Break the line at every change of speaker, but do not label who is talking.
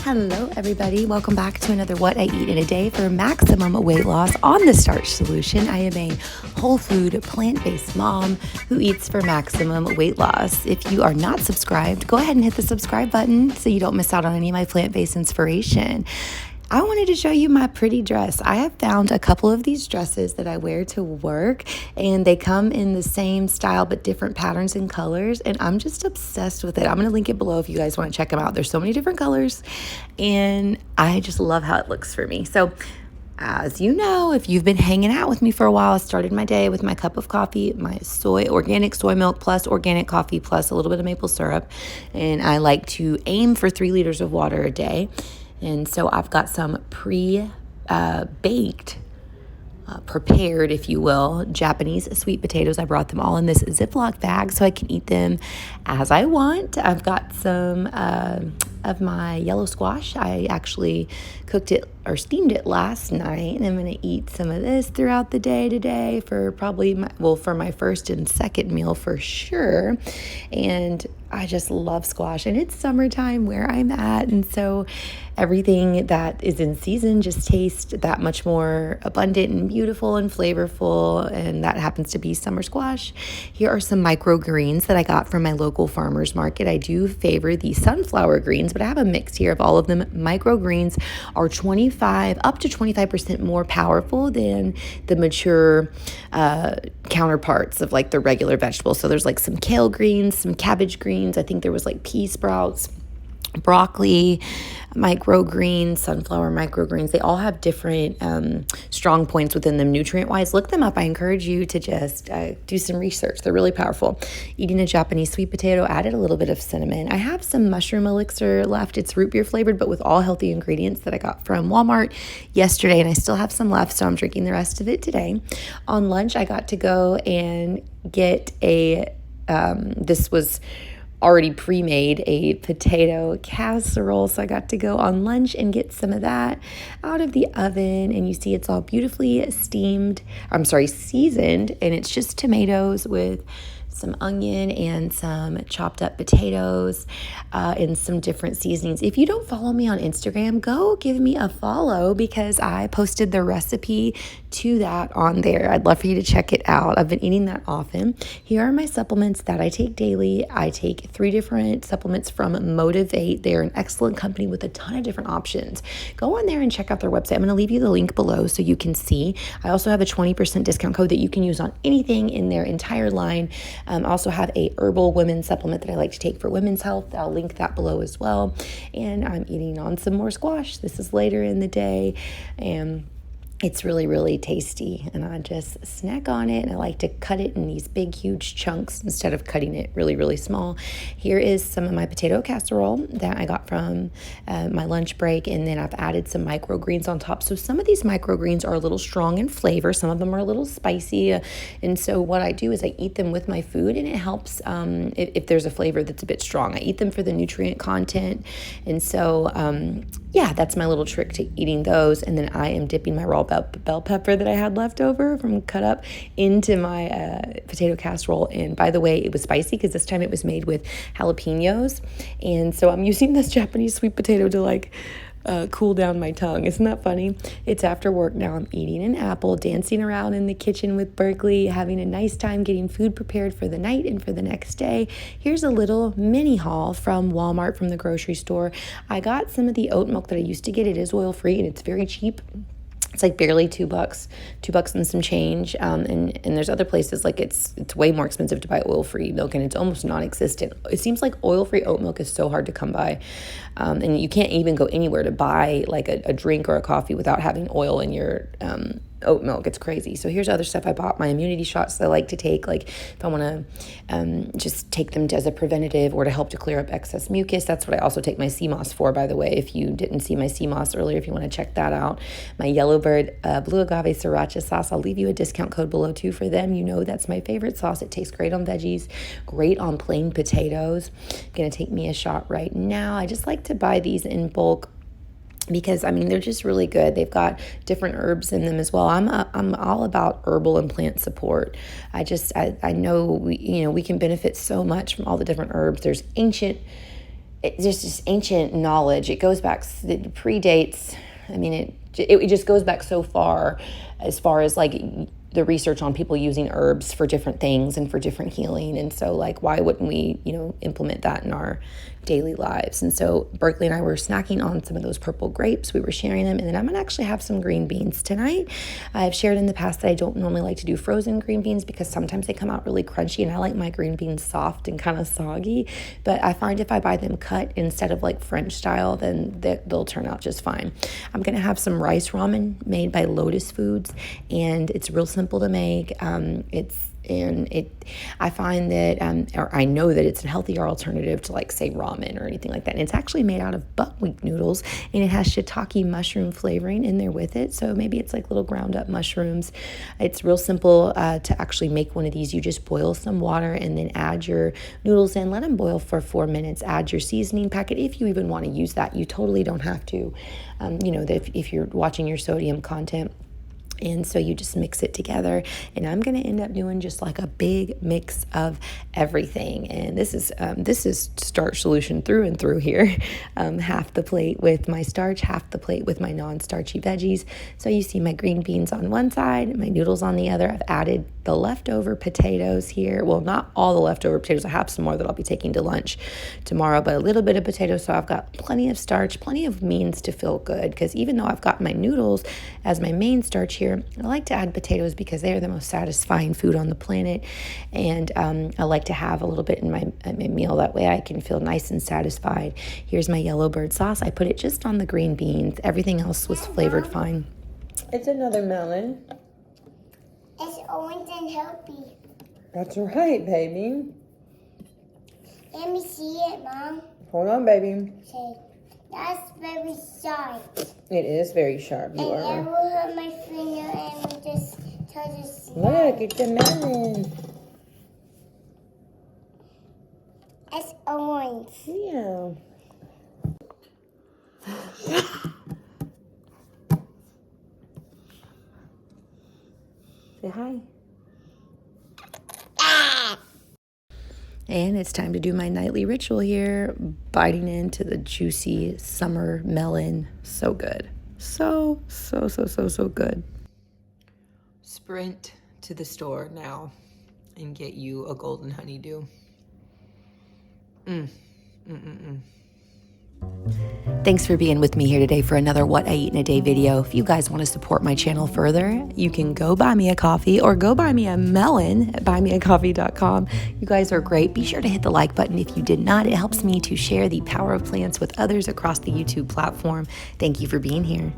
Hello, everybody. Welcome back to another What I Eat in a Day for maximum weight loss on the Starch Solution. I am a whole food, plant-based mom who eats for maximum weight loss. If you are not subscribed, go ahead and hit the subscribe button so you don't miss out on any of my plant-based inspiration. I wanted to show you my pretty dress. I have found a couple of these dresses that I wear to work, and they come in the same style but different patterns and colors, and I'm just obsessed with it. I'm going to link it below if you guys want to check them out. There's so many different colors, and I just love how it looks for me. So as you know, if you've been hanging out with me for a while, I started my day with my cup of coffee, my organic soy milk plus organic coffee plus a little bit of maple syrup, and I like to aim for 3 liters of water a day. And so I've got some pre-baked, prepared, if you will, Japanese sweet potatoes. I brought them all in this Ziploc bag so I can eat them as I want. I've got some of my yellow squash. I actually cooked it or steamed it last night, and I'm going to eat some of this throughout the day today for probably for my first and second meal for sure. And I just love squash, and it's summertime where I'm at, and so everything that is in season just tastes that much more abundant and beautiful and flavorful, and that happens to be summer squash. Here are some microgreens that I got from my local farmer's market. I do favor the sunflower greens, but I have a mix here of all of them. Microgreens are up to 25% more powerful than the mature counterparts of like the regular vegetables. So there's like some kale greens, some cabbage greens. I think there was like pea sprouts, broccoli, microgreens, sunflower microgreens. They all have different strong points within them nutrient-wise. Look them up. I encourage you to just do some research. They're really powerful. Eating a Japanese sweet potato, added a little bit of cinnamon. I have some mushroom elixir left. It's root beer flavored, but with all healthy ingredients that I got from Walmart yesterday, and I still have some left, so I'm drinking the rest of it today. On lunch, I got to go and get this was already pre-made, a potato casserole. So I got to go on lunch and get some of that out of the oven. And you see it's all beautifully seasoned. And it's just tomatoes with some onion and some chopped up potatoes and some different seasonings. If you don't follow me on Instagram, go give me a follow because I posted the recipe to that on there. I'd love for you to check it out. I've been eating that often. Here are my supplements that I take daily. I take 3 different supplements from Motivate. They're an excellent company with a ton of different options. Go on there and check out their website. I'm going to leave you the link below so you can see. I also have a 20% discount code that you can use on anything in their entire line. I also have a herbal women's supplement that I like to take for women's health. I'll link that below as well. And I'm eating on some more squash. This is later in the day, and it's really, really tasty, and I just snack on it, and I like to cut it in these big, huge chunks instead of cutting it really, really small. Here is some of my potato casserole that I got from my lunch break, and then I've added some microgreens on top. So some of these microgreens are a little strong in flavor. Some of them are a little spicy, and so what I do is I eat them with my food, and it helps if there's a flavor that's a bit strong. I eat them for the nutrient content, and so yeah, that's my little trick to eating those. And then I am dipping my raw bell pepper that I had left over from cut up into my potato casserole. And by the way, it was spicy because this time it was made with jalapenos. And so I'm using this Japanese sweet potato to cool down my tongue. Isn't that funny? It's after work now. I'm eating an apple, dancing around in the kitchen with Berkeley, having a nice time getting food prepared for the night and for the next day. Here's a little mini haul from Walmart, from the grocery store. I got some of the oat milk that I used to get. It is oil-free and it's very cheap. It's like barely $2 and some change. And there's other places like it's way more expensive to buy oil-free milk, and it's almost non-existent. It seems like oil-free oat milk is so hard to come by. And you can't even go anywhere to buy like a drink or a coffee without having oil in your oat milk. It's crazy. So here's other stuff I bought. My immunity shots that I like to take, like if I want to just take them as a preventative or to help to clear up excess mucus. That's what I also take my sea moss for, by the way. If you didn't see my sea moss earlier, if you want to check that out. My Yellowbird blue agave sriracha sauce. I'll leave you a discount code below too for them. You know that's my favorite sauce. It tastes great on veggies, great on plain potatoes. I'm going to take me a shot right now. I just like to buy these in bulk because they're just really good. They've got different herbs in them as well. I'm all about herbal and plant support. I know we can benefit so much from all the different herbs. There's ancient it's just ancient knowledge. It goes back, it predates, I mean, it just goes back so far as like the research on people using herbs for different things and for different healing. And so like, why wouldn't we, implement that in our daily lives? And so Berkeley and I were snacking on some of those purple grapes. We were sharing them. And then I'm going to actually have some green beans tonight. I've shared in the past that I don't normally like to do frozen green beans because sometimes they come out really crunchy, and I like my green beans soft and kind of soggy. But I find if I buy them cut instead of like French style, then they'll turn out just fine. I'm going to have some rice ramen made by Lotus Foods, and it's real simple to make. I find that, or I know that it's a healthier alternative to like say ramen or anything like that. And it's actually made out of buckwheat noodles, and it has shiitake mushroom flavoring in there with it. So maybe it's like little ground up mushrooms. It's real simple to actually make one of these. You just boil some water and then add your noodles in, let them boil for 4 minutes, add your seasoning packet. If you even want to use that, you totally don't have to, if you're watching your sodium content. And so you just mix it together, and I'm going to end up doing just like a big mix of everything. And this is Starch Solution through and through here. Half the plate with my starch, half the plate with my non-starchy veggies. So you see my green beans on one side, my noodles on the other. I've added the leftover potatoes here. Well, not all the leftover potatoes. I have some more that I'll be taking to lunch tomorrow, but a little bit of potatoes. So I've got plenty of starch, plenty of means to feel good, because even though I've got my noodles as my main starch here, I like to add potatoes because they are the most satisfying food on the planet. And I like to have a little bit in my meal. That way I can feel nice and satisfied. Here's my yellow bird sauce. I put it just on the green beans. Everything else was flavored fine. It's another melon.
It's orange and healthy.
That's right, baby.
Let me see it, Mom.
Hold on, baby.
Okay. That's very sharp.
It is very sharp.
And I will hurt my finger and just try to snap.
Look, it's a melon.
It's orange.
Yeah. Say hi. And it's time to do my nightly ritual here, biting into the juicy summer melon. So good. So good. Sprint to the store now and get you a golden honeydew. Thanks for being with me here today for another What I Eat in a Day video. If you guys want to support my channel further, you can go buy me a coffee or go buy me a melon at buymeacoffee.com. You guys are great. Be sure to hit the like button if you did not. It helps me to share the power of plants with others across the YouTube platform. Thank you for being here.